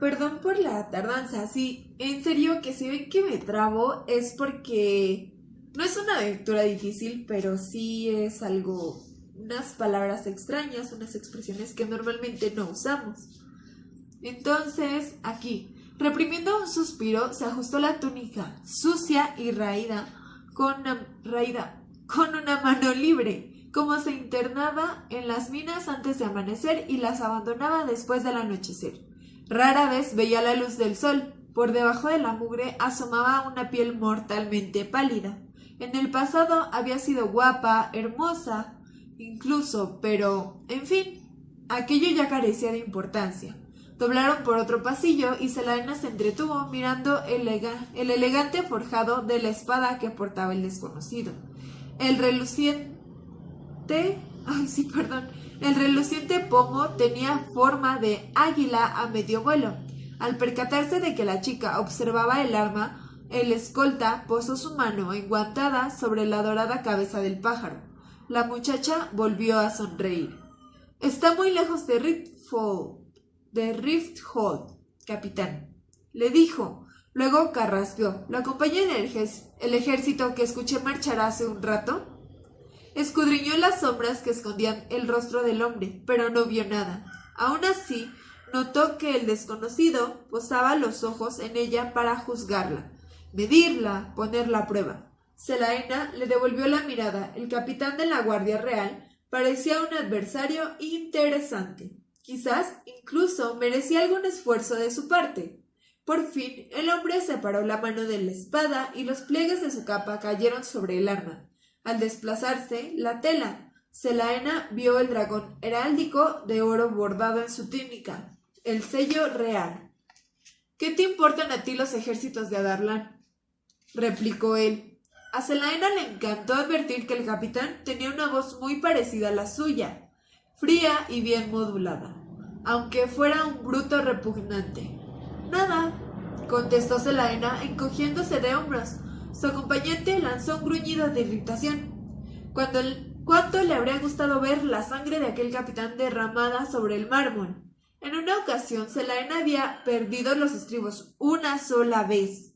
Perdón por la tardanza, sí, en serio que si ven que me trabo es porque no es una lectura difícil, pero sí es algo, unas palabras extrañas, unas expresiones que normalmente no usamos. Entonces, aquí, reprimiendo un suspiro, se ajustó la túnica, sucia y con una mano libre, como se internaba en las minas antes de amanecer y las abandonaba después del anochecer. Rara vez veía la luz del sol. Por debajo de la mugre asomaba una piel mortalmente pálida. En el pasado había sido guapa, hermosa, incluso, pero, en fin, aquello ya carecía de importancia. Doblaron por otro pasillo y Selena se entretuvo mirando el elegante forjado de la espada que portaba el desconocido. El reluciente... Ay, sí, perdón. El reluciente pomo tenía forma de águila a medio vuelo. Al percatarse de que la chica observaba el arma, el escolta posó su mano enguantada sobre la dorada cabeza del pájaro. La muchacha volvió a sonreír. Está muy lejos de Rifthold, capitán, le dijo. Luego carraspeó. ¿Lo acompaña el ejército que escuché marchar hace un rato? Escudriñó las sombras que escondían el rostro del hombre, pero no vio nada. Aún así, notó que el desconocido posaba los ojos en ella para juzgarla, medirla, ponerla a prueba. Selena le devolvió la mirada. El capitán de la Guardia Real parecía un adversario interesante. Quizás incluso merecía algún esfuerzo de su parte. Por fin, el hombre separó la mano de la espada y los pliegues de su capa cayeron sobre el arma. Al desplazarse la tela, Selena vio el dragón heráldico de oro bordado en su túnica, el sello real. ¿Qué te importan a ti los ejércitos de Adarlan?, replicó él. A Selena le encantó advertir que el capitán tenía una voz muy parecida a la suya, fría y bien modulada, aunque fuera un bruto repugnante. Nada, contestó Selena, encogiéndose de hombros. Su acompañante lanzó un gruñido de irritación. ¿Cuánto le habría gustado ver la sangre de aquel capitán derramada sobre el mármol? En una ocasión, Selena había perdido los estribos una sola vez,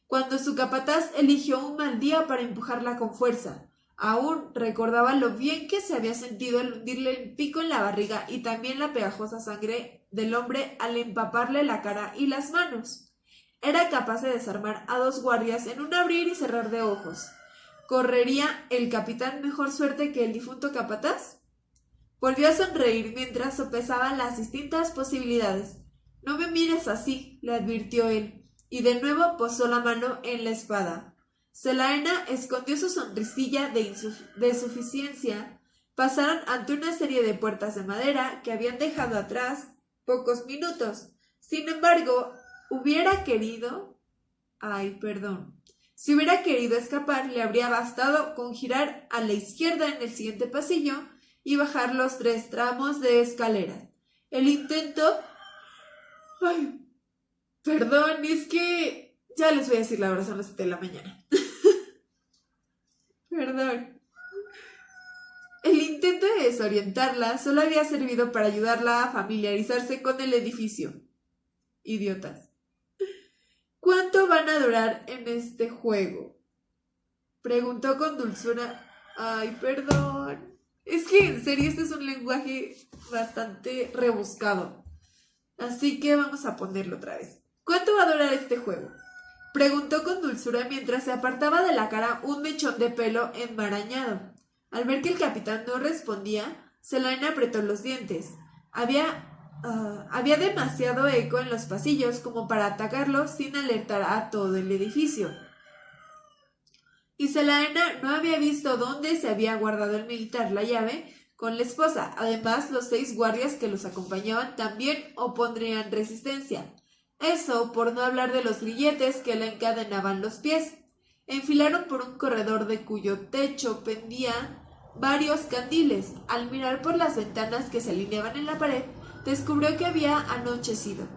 cuando su capataz eligió un mal día para empujarla con fuerza. Aún recordaba lo bien que se había sentido al hundirle el pico en la barriga y también la pegajosa sangre del hombre al empaparle la cara y las manos. Era capaz de desarmar a 2 guardias en un abrir y cerrar de ojos. ¿Correría el capitán mejor suerte que el difunto capataz? Volvió a sonreír mientras sopesaba las distintas posibilidades. No me mires así, le advirtió él, y de nuevo posó la mano en la espada. Selena escondió su sonrisilla de suficiencia. Pasaron ante una serie de puertas de madera que habían dejado atrás pocos minutos. Sin embargo, Si hubiera querido escapar, le habría bastado con girar a la izquierda en el siguiente pasillo y bajar los 3 tramos de escaleras. El intento... Ay, perdón, es que... Ya les voy a decir la hora, son las 7 de la mañana. Perdón. El intento de desorientarla solo había servido para ayudarla a familiarizarse con el edificio. Idiotas. ¿Cuánto van a durar en este juego?, preguntó con dulzura. Ay, perdón. Es que, en serio, este es un lenguaje bastante rebuscado. Así que vamos a ponerlo otra vez. ¿Cuánto va a durar este juego?, preguntó con dulzura mientras se apartaba de la cara un mechón de pelo enmarañado. Al ver que el capitán no respondía, Selena apretó los dientes. Había demasiado eco en los pasillos como para atacarlo sin alertar a todo el edificio. Y Selena no había visto dónde se había guardado el militar la llave con la esposa. Además, los 6 guardias que los acompañaban también opondrían resistencia. Eso por no hablar de los grilletes que le encadenaban los pies. Enfilaron por un corredor de cuyo techo pendían varios candiles. Al mirar por las ventanas que se alineaban en la pared, descubrió que había anochecido.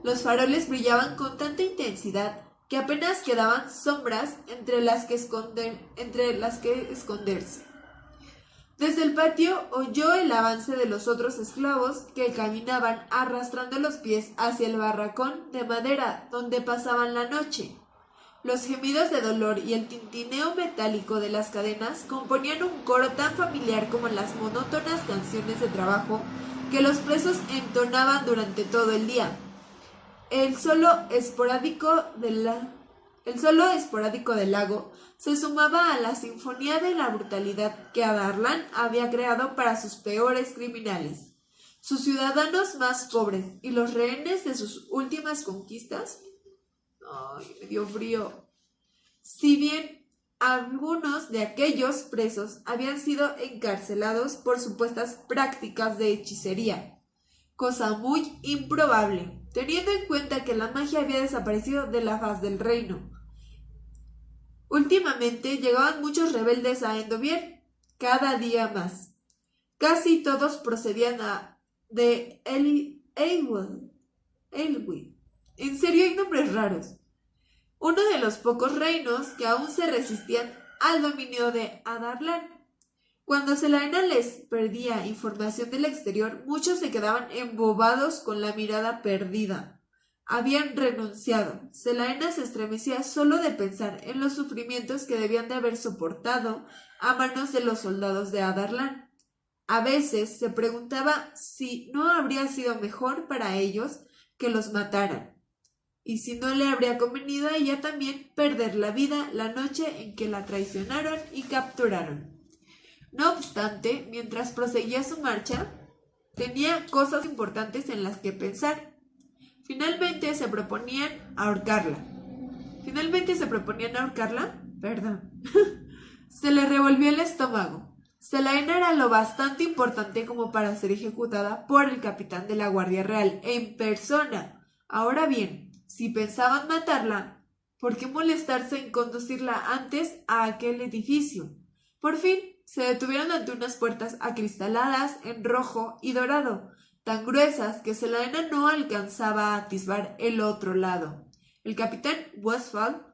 Los faroles brillaban con tanta intensidad que apenas quedaban sombras entre las que esconderse. Desde el patio oyó el avance de los otros esclavos que caminaban arrastrando los pies hacia el barracón de madera donde pasaban la noche. Los gemidos de dolor y el tintineo metálico de las cadenas componían un coro tan familiar como las monótonas canciones de trabajo que los presos entonaban durante todo el día. El solo esporádico del lago se sumaba a la sinfonía de la brutalidad que Adarlan había creado para sus peores criminales. Sus ciudadanos más pobres y los rehenes de sus últimas conquistas. Ay, me dio frío. Si bien algunos de aquellos presos habían sido encarcelados por supuestas prácticas de hechicería, cosa muy improbable, teniendo en cuenta que la magia había desaparecido de la faz del reino. Últimamente llegaban muchos rebeldes a Endovier, cada día más. Casi todos procedían de Elwyn. En serio, hay nombres raros. Uno de los pocos reinos que aún se resistían al dominio de Adarlan. Cuando Selaena les perdía información del exterior, muchos se quedaban embobados con la mirada perdida. Habían renunciado. Selaena se estremecía solo de pensar en los sufrimientos que debían de haber soportado a manos de los soldados de Adarlan. A veces se preguntaba si no habría sido mejor para ellos que los mataran, y si no le habría convenido a ella también perder la vida la noche en que la traicionaron y capturaron. No obstante, mientras proseguía su marcha, tenía cosas importantes en las que pensar. Finalmente se proponían ahorcarla. Perdón. Se le revolvió el estómago. Selaena era lo bastante importante como para ser ejecutada por el capitán de la Guardia Real en persona. Ahora bien, si pensaban matarla, ¿por qué molestarse en conducirla antes a aquel edificio? Por fin, se detuvieron ante unas puertas acristaladas en rojo y dorado, tan gruesas que Selaena no alcanzaba a atisbar el otro lado. El capitán Westphal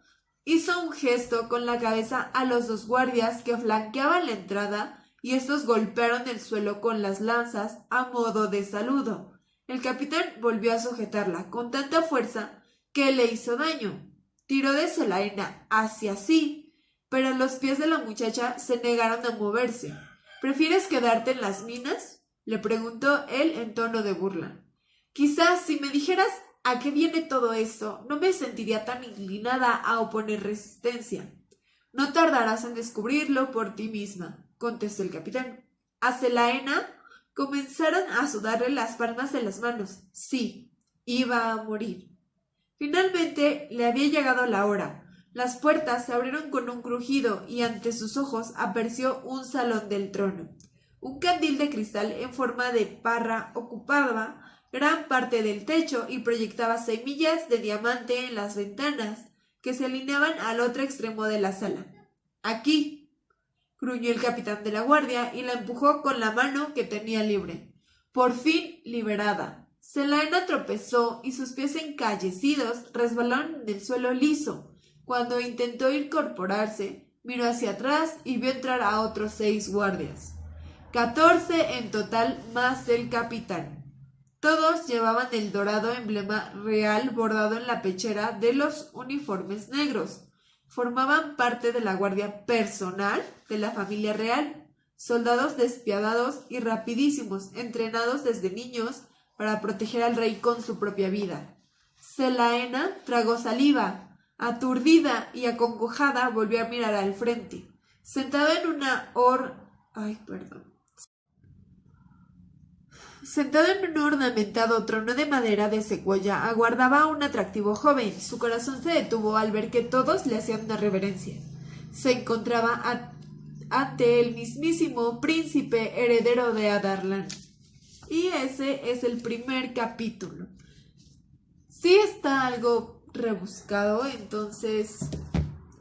hizo un gesto con la cabeza a los dos guardias que flanqueaban la entrada y estos golpearon el suelo con las lanzas a modo de saludo. El capitán volvió a sujetarla con tanta fuerza que le hizo daño. Tiró de Selaena hacia sí, pero los pies de la muchacha se negaron a moverse. ¿Prefieres quedarte en las minas?, le preguntó él en tono de burla. Quizás si me dijeras a qué viene todo esto, no me sentiría tan inclinada a oponer resistencia. No tardarás en descubrirlo por ti misma, contestó el capitán. A Selaena comenzaron a sudarle las palmas de las manos. Sí, iba a morir. Finalmente le había llegado la hora. Las puertas se abrieron con un crujido y ante sus ojos apareció un salón del trono. Un candil de cristal en forma de parra ocupaba gran parte del techo y proyectaba semillas de diamante en las ventanas que se alineaban al otro extremo de la sala. «Aquí», gruñó el capitán de la guardia y la empujó con la mano que tenía libre. Por fin liberada. Selaena tropezó y sus pies encallecidos resbalaron en el suelo liso. Cuando intentó incorporarse, miró hacia atrás y vio entrar a otros 6 guardias. 14 en total más el capitán. Todos llevaban el dorado emblema real bordado en la pechera de los uniformes negros. Formaban parte de la guardia personal de la familia real, soldados despiadados y rapidísimos, entrenados desde niños para proteger al rey con su propia vida. Selaena tragó saliva. Aturdida y acongojada, volvió a mirar al frente. Sentado en un ornamentado trono de madera de secuoya, aguardaba a un atractivo joven. Su corazón se detuvo al ver que todos le hacían una reverencia. Se encontraba ante el mismísimo príncipe heredero de Adarlan. Y ese es el primer capítulo. Sí está algo rebuscado, entonces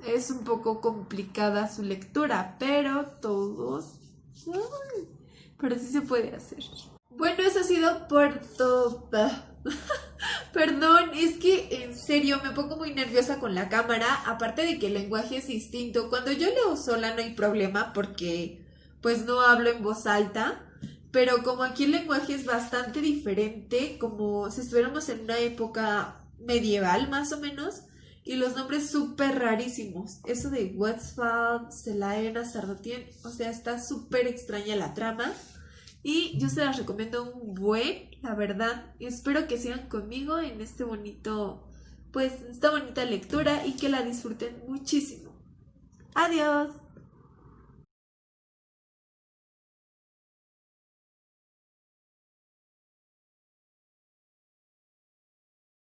es un poco complicada su lectura, pero pero sí se puede hacer. Bueno, eso ha sido por todo. Perdón, es que en serio me pongo muy nerviosa con la cámara, aparte de que el lenguaje es distinto. Cuando yo leo sola no hay problema porque pues no hablo en voz alta, pero como aquí el lenguaje es bastante diferente, como si estuviéramos en una época medieval más o menos, y los nombres súper rarísimos. Eso de Westphal, Selaena, Sardotien, o sea, está súper extraña la trama. Y yo se las recomiendo un buen, la verdad. Y espero que sigan conmigo en este bonito, pues, esta bonita lectura y que la disfruten muchísimo. Adiós.